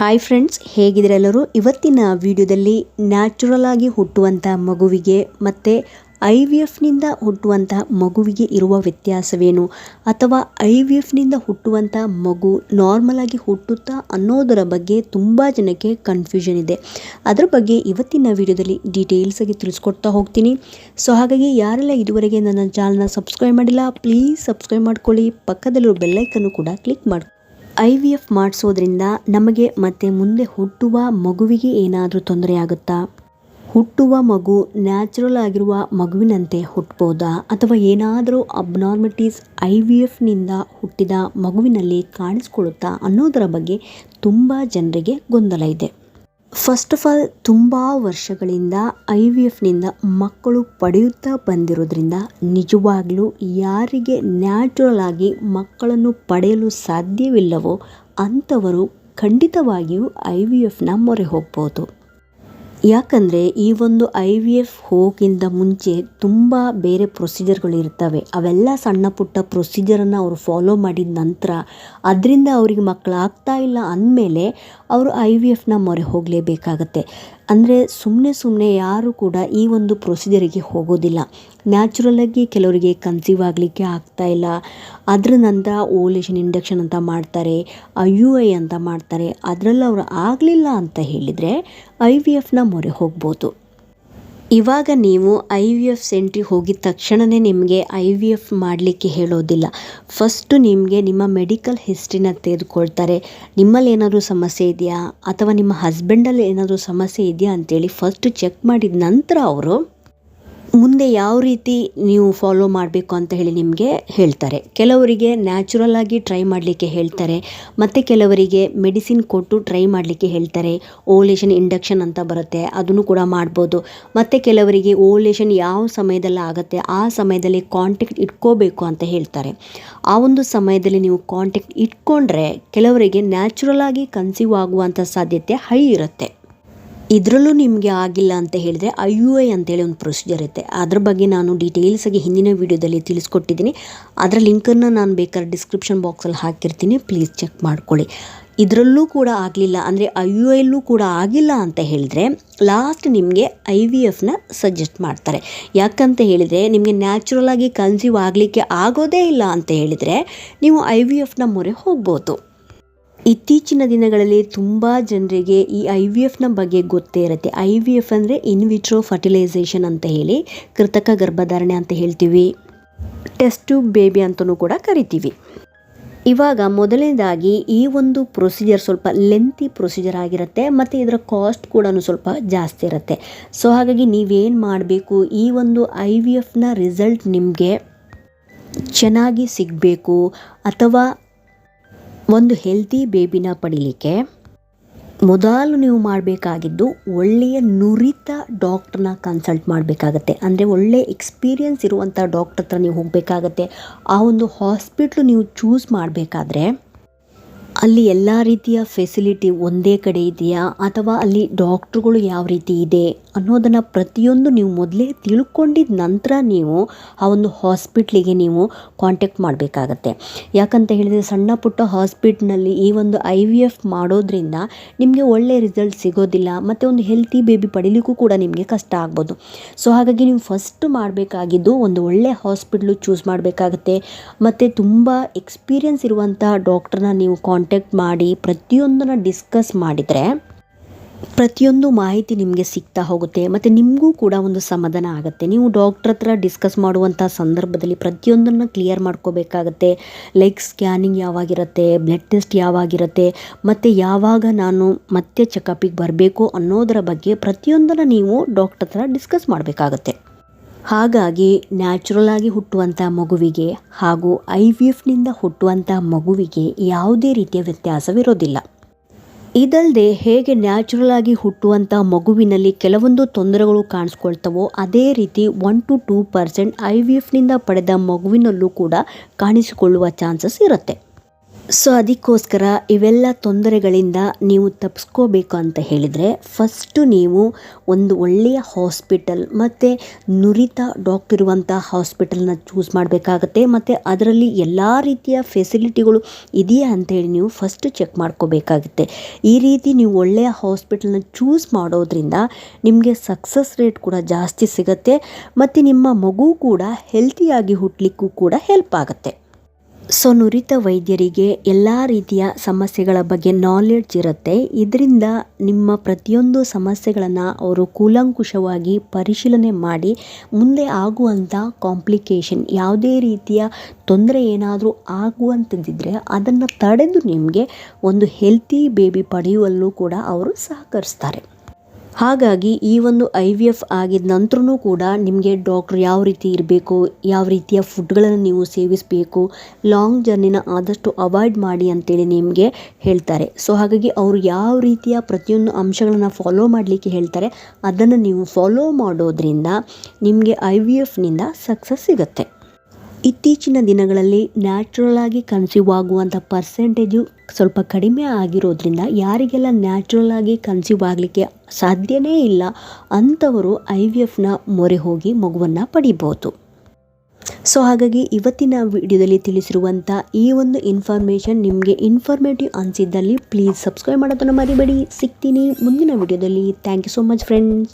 Hi friends, ಹೇಗಿದ್ದೀರಾ ಎಲ್ಲರೂ? ಇವತ್ತಿನ ವಿಡಿಯೋದಲ್ಲಿ ನ್ಯಾಚುರಲ್ ಆಗಿ ಹುಟ್ಟುವಂಥ ಮಗುವಿಗೆ ಮತ್ತು IVFನಿಂದ ಹುಟ್ಟುವಂಥ ಮಗುವಿಗೆ ಇರುವ ವ್ಯತ್ಯಾಸವೇನು, ಅಥವಾ IVFನಿಂದ ಹುಟ್ಟುವಂಥ ಮಗು ನಾರ್ಮಲ್ ಆಗಿ ಹುಟ್ಟುತ್ತಾ ಅನ್ನೋದರ ಬಗ್ಗೆ ತುಂಬ ಜನಕ್ಕೆ ಕನ್ಫ್ಯೂಷನ್ ಇದೆ. ಅದರ ಬಗ್ಗೆ ಇವತ್ತಿನ ವಿಡಿಯೋದಲ್ಲಿ ಡೀಟೇಲ್ಸ್ ಆಗಿ ತಿಳಿಸ್ಕೊಡ್ತಾ ಹೋಗ್ತೀನಿ. ಸೊ ಹಾಗಾಗಿ ಯಾರೆಲ್ಲ ಇದುವರೆಗೆ ನನ್ನ ಚಾನಲ್ನ ಸಬ್ಸ್ಕ್ರೈಬ್ ಮಾಡಿಲ್ಲ, ಪ್ಲೀಸ್ ಸಬ್ಸ್ಕ್ರೈಬ್ ಮಾಡ್ಕೊಳ್ಳಿ. ಪಕ್ಕದಲ್ಲಿರೋ ಬೆಲ್ಲೈಕನ್ನು ಕೂಡ ಕ್ಲಿಕ್ ಮಾಡಿ. IVF ಮಾಡಿಸೋದ್ರಿಂದ ನಮಗೆ ಮತ್ತೆ ಮುಂದೆ ಹುಟ್ಟುವ ಮಗುವಿಗೆ ಏನಾದರೂ ತೊಂದರೆ ಆಗುತ್ತಾ? ಹುಟ್ಟುವ ಮಗು ನ್ಯಾಚುರಲ್ ಆಗಿರುವ ಮಗುವಿನಂತೆ ಹುಟ್ಟಬಹುದಾ, ಅಥವಾ ಏನಾದರೂ ಅಬ್ನಾರ್ಮಲಿಟೀಸ್ IVFನಿಂದ ಹುಟ್ಟಿದ ಮಗುವಿನಲ್ಲಿ ಕಾಣಿಸ್ಕೊಳ್ಳುತ್ತಾ ಅನ್ನೋದರ ಬಗ್ಗೆ ತುಂಬ ಜನರಿಗೆ ಗೊಂದಲ ಇದೆ. ಫಸ್ಟ್ ಆಫ್ ಆಲ್, ತುಂಬ ವರ್ಷಗಳಿಂದ IVFನಿಂದ ಮಕ್ಕಳು ಪಡೆಯುತ್ತಾ ಬಂದಿರೋದ್ರಿಂದ ನಿಜವಾಗ್ಲೂ ಯಾರಿಗೆ ನ್ಯಾಚುರಲ್ ಆಗಿ ಮಕ್ಕಳನ್ನು ಪಡೆಯಲು ಸಾಧ್ಯವಿಲ್ಲವೋ ಅಂಥವರು ಖಂಡಿತವಾಗಿಯೂ IVFನ ಮೊರೆ ಹೋಗ್ಬೋದು. ಯಾಕಂದರೆ ಈ ಒಂದು IVF ಹೋಗಿಂತ ಮುಂಚೆ ತುಂಬ ಬೇರೆ ಪ್ರೊಸೀಜರ್ಗಳು ಇರ್ತವೆ. ಅವೆಲ್ಲ ಸಣ್ಣ ಪುಟ್ಟ ಪ್ರೊಸೀಜರನ್ನು ಅವರು ಫಾಲೋ ಮಾಡಿದ ನಂತರ ಅದರಿಂದ ಅವರಿಗೆ ಮಕ್ಕಳಾಗ್ತಾ ಇಲ್ಲ ಅಂದಮೇಲೆ ಅವರು IVFನ ಮೊರೆ ಹೋಗಲೇಬೇಕಾಗತ್ತೆ. ಅಂದರೆ ಸುಮ್ಮನೆ ಯಾರು ಕೂಡ ಈ ಒಂದು ಪ್ರೊಸೀಜರಿಗೆ ಹೋಗೋದಿಲ್ಲ. ನ್ಯಾಚುರಲಾಗಿ ಕೆಲವರಿಗೆ ಕನ್ಸೀವ್ ಆಗಲಿಕ್ಕೆ ಆಗ್ತಾ ಇಲ್ಲ, ಅದರ ನಂತರ ಓಲೇಷನ್ ಇಂಡಕ್ಷನ್ ಅಂತ ಮಾಡ್ತಾರೆ, IUI ಅಂತ ಮಾಡ್ತಾರೆ. ಅದರಲ್ಲಿ ಅವರು ಆಗಲಿಲ್ಲ ಅಂತ ಹೇಳಿದರೆ IVFನ ಮೊರೆ ಹೋಗ್ಬೋದು. ಇವಾಗ ನೀವು IVF ಸೆಂಟ್ರಿಗೆ ಹೋಗಿದ ತಕ್ಷಣವೇ ನಿಮಗೆ IVF ಮಾಡಲಿಕ್ಕೆ ಹೇಳೋದಿಲ್ಲ. ಫಸ್ಟು ನಿಮಗೆ ನಿಮ್ಮ ಮೆಡಿಕಲ್ ಹಿಸ್ಟ್ರಿನ ತೆಗೆದುಕೊಳ್ತಾರೆ. ನಿಮ್ಮಲ್ಲಿ ಏನಾದರೂ ಸಮಸ್ಯೆ ಇದೆಯಾ, ಅಥವಾ ನಿಮ್ಮ ಹಸ್ಬೆಂಡಲ್ಲಿ ಏನಾದರೂ ಸಮಸ್ಯೆ ಇದೆಯಾ ಅಂತೇಳಿ ಫಸ್ಟ್ ಚೆಕ್ ಮಾಡಿದ ನಂತರ ಅವರು ಮುಂದೆ ಯಾವ ರೀತಿ ನೀವು ಫಾಲೋ ಮಾಡಬೇಕು ಅಂತ ಹೇಳಿ ನಿಮಗೆ ಹೇಳ್ತಾರೆ. ಕೆಲವರಿಗೆ ನ್ಯಾಚುರಲ್ ಆಗಿ ಟ್ರೈ ಮಾಡಲಿಕ್ಕೆ ಹೇಳ್ತಾರೆ, ಮತ್ತು ಕೆಲವರಿಗೆ ಮೆಡಿಸಿನ್ ಕೊಟ್ಟು ಟ್ರೈ ಮಾಡಲಿಕ್ಕೆ ಹೇಳ್ತಾರೆ. ಓಲೇಷನ್ ಇಂಡಕ್ಷನ್ ಅಂತ ಬರುತ್ತೆ, ಅದನ್ನು ಕೂಡ ಮಾಡ್ಬೋದು. ಮತ್ತು ಕೆಲವರಿಗೆ ಓಲೇಷನ್ ಯಾವ ಸಮಯದಲ್ಲಿ ಆಗುತ್ತೆ ಆ ಸಮಯದಲ್ಲಿ ಕಾಂಟ್ಯಾಕ್ಟ್ ಇಟ್ಕೋಬೇಕು ಅಂತ ಹೇಳ್ತಾರೆ. ಆ ಒಂದು ಸಮಯದಲ್ಲಿ ನೀವು ಕಾಂಟ್ಯಾಕ್ಟ್ ಇಟ್ಕೊಂಡ್ರೆ ಕೆಲವರಿಗೆ ನ್ಯಾಚುರಲ್ ಆಗಿ ಕನ್ಸೀವ್ ಆಗುವಂಥ ಸಾಧ್ಯತೆ ಹೈ ಇರುತ್ತೆ. ಇದರಲ್ಲೂ ನಿಮಗೆ ಆಗಿಲ್ಲ ಅಂತ ಹೇಳಿದರೆ IUI ಅಂತೇಳಿ ಒಂದು ಪ್ರೊಸೀಜರ್ ಇರುತ್ತೆ. ಅದ್ರ ಬಗ್ಗೆ ನಾನು ಡೀಟೇಲ್ಸಾಗಿ ಹಿಂದಿನ ವೀಡಿಯೋದಲ್ಲಿ ತಿಳಿಸ್ಕೊಟ್ಟಿದ್ದೀನಿ. ಅದರ ಲಿಂಕನ್ನು ನಾನು ಬೇಕಾದ್ರೆ ಡಿಸ್ಕ್ರಿಪ್ಷನ್ ಬಾಕ್ಸಲ್ಲಿ ಹಾಕಿರ್ತೀನಿ, ಪ್ಲೀಸ್ ಚೆಕ್ ಮಾಡ್ಕೊಳ್ಳಿ. ಇದರಲ್ಲೂ ಕೂಡ ಆಗಲಿಲ್ಲ ಅಂದರೆ IUIಲ್ಲೂ ಕೂಡ ಆಗಿಲ್ಲ ಅಂತ ಹೇಳಿದರೆ ಲಾಸ್ಟ್ ನಿಮಗೆ IVFನ ಸಜೆಸ್ಟ್ ಮಾಡ್ತಾರೆ. ಯಾಕಂತ ಹೇಳಿದರೆ ನಿಮಗೆ ನ್ಯಾಚುರಲ್ ಆಗಿ ಕನ್ಸೀವ್ ಆಗಲಿಕ್ಕೆ ಆಗೋದೇ ಇಲ್ಲ ಅಂತ ಹೇಳಿದರೆ ನೀವು IVFನ ಮೊರೆ ಹೋಗ್ಬೋದು. ಇತ್ತೀಚಿನ ದಿನಗಳಲ್ಲಿ ತುಂಬ ಜನರಿಗೆ ಈ IVFನ ಬಗ್ಗೆ ಗೊತ್ತೇ ಇರುತ್ತೆ. IVF ಅಂದರೆ ಇನ್ ವಿಟ್ರೋ ಫರ್ಟಿಲೈಸೇಷನ್ ಅಂತ ಹೇಳಿ, ಕೃತಕ ಗರ್ಭಧಾರಣೆ ಅಂತ ಹೇಳ್ತೀವಿ, ಟೆಸ್ಟ್ ಟ್ಯೂಬ್ ಬೇಬಿ ಅಂತಲೂ ಕೂಡ ಕರಿತೀವಿ. ಇವಾಗ ಮೊದಲನೇದಾಗಿ ಈ ಒಂದು ಪ್ರೊಸೀಜರ್ ಸ್ವಲ್ಪ ಲೆಂತಿ ಪ್ರೊಸೀಜರ್ ಆಗಿರುತ್ತೆ, ಮತ್ತು ಇದರ ಕಾಸ್ಟ್ ಕೂಡ ಸ್ವಲ್ಪ ಜಾಸ್ತಿ ಇರುತ್ತೆ. ಸೊ ಹಾಗಾಗಿ ನೀವೇನು ಮಾಡಬೇಕು, ಈ ಒಂದು IVFನ ರಿಸಲ್ಟ್ ನಿಮಗೆ ಚೆನ್ನಾಗಿ ಸಿಗಬೇಕು, ಅಥವಾ ಒಂದು ಹೆಲ್ತಿ ಬೇಬಿನ ಪಡೀಲಿಕ್ಕೆ ಮೊದಲು ನೀವು ಮಾಡಬೇಕಾಗಿದ್ದು ಒಳ್ಳೆಯ ನುರಿತ ಡಾಕ್ಟ್ರನ್ನ ಕನ್ಸಲ್ಟ್ ಮಾಡಬೇಕಾಗತ್ತೆ. ಅಂದರೆ ಒಳ್ಳೆಯ ಎಕ್ಸ್ಪೀರಿಯನ್ಸ್ ಇರುವಂಥ ಡಾಕ್ಟ್ರ್ ಹತ್ರ ನೀವು ಹೋಗಬೇಕಾಗತ್ತೆ. ಆ ಒಂದು ಹಾಸ್ಪಿಟ್ಲು ನೀವು ಚೂಸ್ ಮಾಡಬೇಕಾದ್ರೆ ಅಲ್ಲಿ ಎಲ್ಲ ರೀತಿಯ ಫೆಸಿಲಿಟಿ ಒಂದೇ ಕಡೆ ಇದೆಯಾ, ಅಥವಾ ಅಲ್ಲಿ ಡಾಕ್ಟ್ರುಗಳು ಯಾವ ರೀತಿ ಇದೆ ಅನ್ನೋದನ್ನು ಪ್ರತಿಯೊಂದು ನೀವು ಮೊದಲೇ ತಿಳ್ಕೊಂಡಿದ್ದ ನಂತರ ನೀವು ಆ ಒಂದು ಹಾಸ್ಪಿಟ್ಲಿಗೆ ನೀವು ಕಾಂಟ್ಯಾಕ್ಟ್ ಮಾಡಬೇಕಾಗತ್ತೆ. ಯಾಕಂತ ಹೇಳಿದರೆ ಸಣ್ಣ ಪುಟ್ಟ ಹಾಸ್ಪಿಟ್ಲ್ನಲ್ಲಿ ಈ ಒಂದು IVF ಮಾಡೋದ್ರಿಂದ ನಿಮಗೆ ಒಳ್ಳೆಯ ರಿಸಲ್ಟ್ ಸಿಗೋದಿಲ್ಲ, ಮತ್ತು ಒಂದು ಹೆಲ್ತಿ ಬೇಬಿ ಪಡೀಲಿಕ್ಕೂ ಕೂಡ ನಿಮಗೆ ಕಷ್ಟ ಆಗ್ಬೋದು. ಸೊ ಹಾಗಾಗಿ ನೀವು ಫಸ್ಟ್ ಮಾಡಬೇಕಾಗಿದ್ದು ಒಂದು ಒಳ್ಳೆಯ ಹಾಸ್ಪಿಟ್ಲು ಚೂಸ್ ಮಾಡಬೇಕಾಗತ್ತೆ, ಮತ್ತು ತುಂಬ ಎಕ್ಸ್ಪೀರಿಯನ್ಸ್ ಇರುವಂಥ ಡಾಕ್ಟ್ರನ್ನ ನೀವು ಕಾಂಟ್ಯಾಕ್ಟ್ ಮಾಡಿ ಪ್ರತಿಯೊಂದನ್ನು ಡಿಸ್ಕಸ್ ಮಾಡಿದರೆ ಪ್ರತಿಯೊಂದು ಮಾಹಿತಿ ನಿಮಗೆ ಸಿಗ್ತಾ ಹೋಗುತ್ತೆ, ಮತ್ತು ನಿಮಗೂ ಕೂಡ ಒಂದು ಸಮಾಧಾನ ಆಗುತ್ತೆ. ನೀವು ಡಾಕ್ಟ್ರ್ ಹತ್ರ ಡಿಸ್ಕಸ್ ಮಾಡುವಂಥ ಸಂದರ್ಭದಲ್ಲಿ ಪ್ರತಿಯೊಂದನ್ನು ಕ್ಲಿಯರ್ ಮಾಡ್ಕೋಬೇಕಾಗತ್ತೆ. ಲೈಕ್ ಸ್ಕ್ಯಾನಿಂಗ್ ಯಾವಾಗಿರುತ್ತೆ, ಬ್ಲಡ್ ಟೆಸ್ಟ್ ಯಾವಾಗಿರುತ್ತೆ, ಮತ್ತು ಯಾವಾಗ ನಾನು ಮತ್ತೆ ಚೆಕಪಿಗೆ ಬರಬೇಕು ಅನ್ನೋದರ ಬಗ್ಗೆ ಪ್ರತಿಯೊಂದನ್ನು ನೀವು ಡಾಕ್ಟ್ರ್ ಹತ್ರ ಡಿಸ್ಕಸ್ ಮಾಡಬೇಕಾಗತ್ತೆ. ಹಾಗಾಗಿ ನ್ಯಾಚುರಲ್ ಆಗಿ ಹುಟ್ಟುವಂಥ ಮಗುವಿಗೆ ಹಾಗೂ IVFನಿಂದ ಹುಟ್ಟುವಂಥ ಮಗುವಿಗೆ ಯಾವುದೇ ರೀತಿಯ ವ್ಯತ್ಯಾಸವಿರೋದಿಲ್ಲ. ಇದಲ್ಲದೆ ಹೇಗೆ ನ್ಯಾಚುರಲ್ ಆಗಿ ಹುಟ್ಟುವಂಥ ಮಗುವಿನಲ್ಲಿ ಕೆಲವೊಂದು ತೊಂದರೆಗಳು ಕಾಣಿಸ್ಕೊಳ್ತವೋ ಅದೇ ರೀತಿ 1 to 2% IVFನಿಂದ ಪಡೆದ ಮಗುವಿನಲ್ಲೂ ಕೂಡ ಕಾಣಿಸಿಕೊಳ್ಳುವ ಚಾನ್ಸಸ್ ಇರುತ್ತೆ. ಸೊ ಅದಕ್ಕೋಸ್ಕರ ಇವೆಲ್ಲ ತೊಂದರೆಗಳಿಂದ ನೀವು ತಪ್ಪಿಸ್ಕೋಬೇಕು ಅಂತ ಹೇಳಿದರೆ ಫಸ್ಟು ನೀವು ಒಂದು ಒಳ್ಳೆಯ ಹಾಸ್ಪಿಟಲ್ ಮತ್ತು ನುರಿತ ಡಾಕ್ಟರ್ ಇರುವಂಥ ಹಾಸ್ಪಿಟಲ್ನ ಚೂಸ್ ಮಾಡಬೇಕಾಗತ್ತೆ. ಮತ್ತು ಅದರಲ್ಲಿ ಎಲ್ಲ ರೀತಿಯ ಫೆಸಿಲಿಟಿಗಳು ಇದೆಯಾ ಅಂತೇಳಿ ನೀವು ಫಸ್ಟು ಚೆಕ್ ಮಾಡ್ಕೋಬೇಕಾಗುತ್ತೆ. ಈ ರೀತಿ ನೀವು ಒಳ್ಳೆಯ ಹಾಸ್ಪಿಟಲ್ನ ಚೂಸ್ ಮಾಡೋದ್ರಿಂದ ನಿಮಗೆ ಸಕ್ಸಸ್ ರೇಟ್ ಕೂಡ ಜಾಸ್ತಿ ಸಿಗುತ್ತೆ ಮತ್ತು ನಿಮ್ಮ ಮಗು ಕೂಡ ಹೆಲ್ತಿಯಾಗಿ ಹುಟ್ಟಲಿಕ್ಕೂ ಕೂಡ ಹೆಲ್ಪ್ ಆಗುತ್ತೆ. ಸೊ ನುರಿತ ವೈದ್ಯರಿಗೆ ಎಲ್ಲ ರೀತಿಯ ಸಮಸ್ಯೆಗಳ ಬಗ್ಗೆ ನಾಲೆಡ್ಜ್ ಇರುತ್ತೆ. ಇದರಿಂದ ನಿಮ್ಮ ಪ್ರತಿಯೊಂದು ಸಮಸ್ಯೆಗಳನ್ನು ಅವರು ಕೂಲಂಕುಷವಾಗಿ ಪರಿಶೀಲನೆ ಮಾಡಿ ಮುಂದೆ ಆಗುವಂಥ ಕಾಂಪ್ಲಿಕೇಶನ್ ಯಾವುದೇ ರೀತಿಯ ತೊಂದರೆ ಏನಾದರೂ ಆಗುವಂಥದ್ದಿದ್ದರೆ ಅದನ್ನು ತಡೆದು ನಿಮಗೆ ಒಂದು ಹೆಲ್ತಿ ಬೇಬಿ ಪಡೆಯುವಲ್ಲೂ ಕೂಡ ಅವರು ಸಹಕರಿಸ್ತಾರೆ. ಹಾಗಾಗಿ ಈ ಒಂದು IVF ಆಗಿದ ನಂತರನೂ ಕೂಡ ನಿಮಗೆ ಡಾಕ್ಟ್ರ್ ಯಾವ ರೀತಿ ಇರಬೇಕು, ಯಾವ ರೀತಿಯ ಫುಡ್ಗಳನ್ನು ನೀವು ಸೇವಿಸಬೇಕು, ಲಾಂಗ್ ಜರ್ನಿನ ಆದಷ್ಟು ಅವಾಯ್ಡ್ ಮಾಡಿ ಅಂತೇಳಿ ನಿಮಗೆ ಹೇಳ್ತಾರೆ. ಸೊ ಹಾಗಾಗಿ ಅವರು ಯಾವ ರೀತಿಯ ಪ್ರತಿಯೊಂದು ಅಂಶಗಳನ್ನು ಫಾಲೋ ಮಾಡಲಿಕ್ಕೆ ಹೇಳ್ತಾರೆ ಅದನ್ನು ನೀವು ಫಾಲೋ ಮಾಡೋದ್ರಿಂದ ನಿಮಗೆ IVFನಿಂದ ಸಕ್ಸಸ್ ಸಿಗುತ್ತೆ. ಇತ್ತೀಚಿನ ದಿನಗಳಲ್ಲಿ ನ್ಯಾಚುರಲ್ ಆಗಿ ಕನ್ಸೀವ್ ಆಗುವಂಥ ಪರ್ಸೆಂಟೇಜು ಸ್ವಲ್ಪ ಕಡಿಮೆ ಆಗಿರೋದ್ರಿಂದ ಯಾರಿಗೆಲ್ಲ ನ್ಯಾಚುರಲ್ ಆಗಿ ಕನ್ಸೀವ್ ಆಗಲಿಕ್ಕೆ ಸಾಧ್ಯನೇ ಇಲ್ಲ ಅಂಥವರು IVFನ ಮೊರೆ ಹೋಗಿ ಮಗುವನ್ನು ಪಡಿಬೋದು. ಸೊ ಹಾಗಾಗಿ ಇವತ್ತಿನ ವಿಡಿಯೋದಲ್ಲಿ ತಿಳಿಸಿರುವಂಥ ಈ ಒಂದು ಇನ್ಫಾರ್ಮೇಷನ್ ನಿಮಗೆ ಇನ್ಫಾರ್ಮೇಟಿವ್ ಅನಿಸಿದ್ದಲ್ಲಿ ಪ್ಲೀಸ್ ಸಬ್ಸ್ಕ್ರೈಬ್ ಮಾಡೋದನ್ನು ಮರಿಬೇಡಿ. ಸಿಗ್ತೀನಿ ಮುಂದಿನ ವಿಡಿಯೋದಲ್ಲಿ. Thank you so much friends.